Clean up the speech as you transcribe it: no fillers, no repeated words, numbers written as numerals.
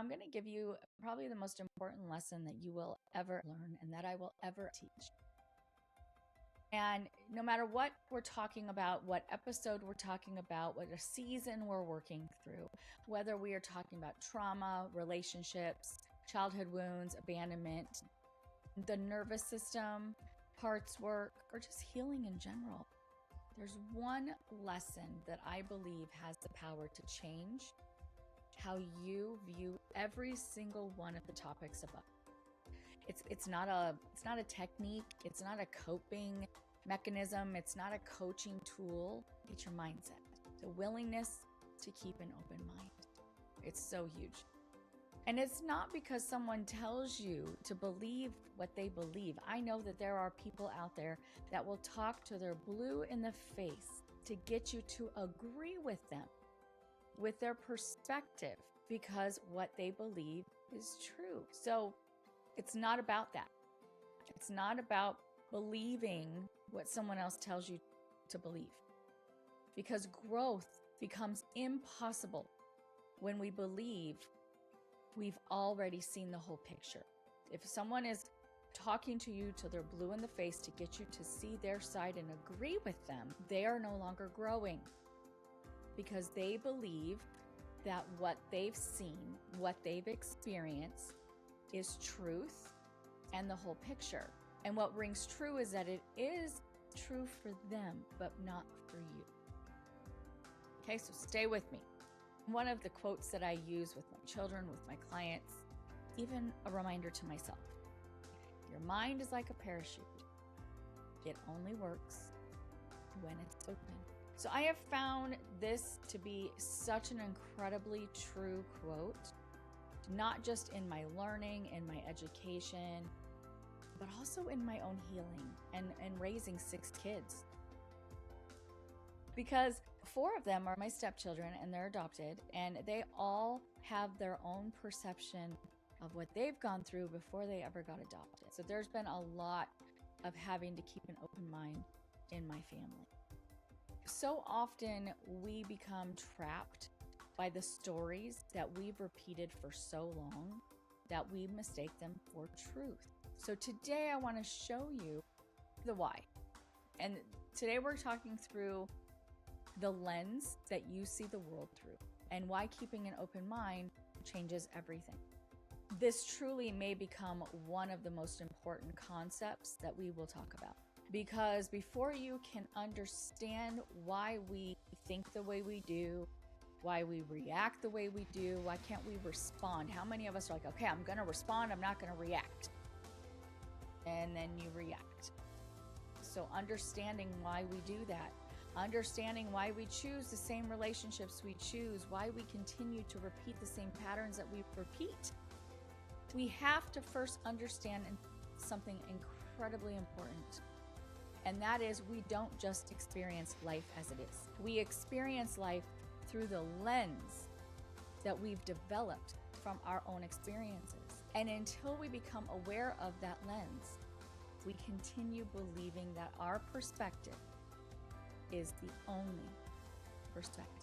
I'm going to give you probably the most important lesson that you will ever learn and that I will ever teach. And no matter what we're talking about, what episode we're talking about, what season we're working through, whether we are talking about trauma, relationships, childhood wounds, abandonment, the nervous system, parts work, or just healing in general, there's one lesson that I believe has the power to change how you view every single one of the topics above. It's not a technique, it's not a coping mechanism, it's not a coaching tool, it's your mindset. The willingness to keep an open mind. It's so huge. And it's not because someone tells you to believe what they believe. I know that there are people out there that will talk to their blue in the face to get you to agree with them, with their perspective, because what they believe is true. So it's not about that. It's not about believing what someone else tells you to believe, because growth becomes impossible when we believe we've already seen the whole picture. If someone is talking to you till they're blue in the face to get you to see their side and agree with them, they are no longer growing, because they believe that what they've seen, what they've experienced is truth and the whole picture. And what rings true is that it is true for them, but not for you. Okay, so stay with me. One of the quotes that I use with my children, with my clients, even a reminder to myself: your mind is like a parachute. It only works when it's open. So I have found this to be such an incredibly true quote, not just in my learning, in my education, but also in my own healing and raising 6 kids. Because 4 of them are my stepchildren and they're adopted, and they all have their own perception of what they've gone through before they ever got adopted. So there's been a lot of having to keep an open mind in my family. So often we become trapped by the stories that we've repeated for so long that we mistake them for truth. So today I want to show you the why. And today we're talking through the lens that you see the world through and why keeping an open mind changes everything. This truly may become one of the most important concepts that we will talk about, because before you can understand why we think the way we do, why we react the way we do, why can't we respond? How many of us are like, okay, I'm going to respond, I'm not going to react. And then you react. So understanding why we do that, understanding why we choose the same relationships we choose, why we continue to repeat the same patterns that we repeat. We have to first understand something incredibly important. And that is, we don't just experience life as it is. We experience life through the lens that we've developed from our own experiences. And until we become aware of that lens, we continue believing that our perspective is the only perspective.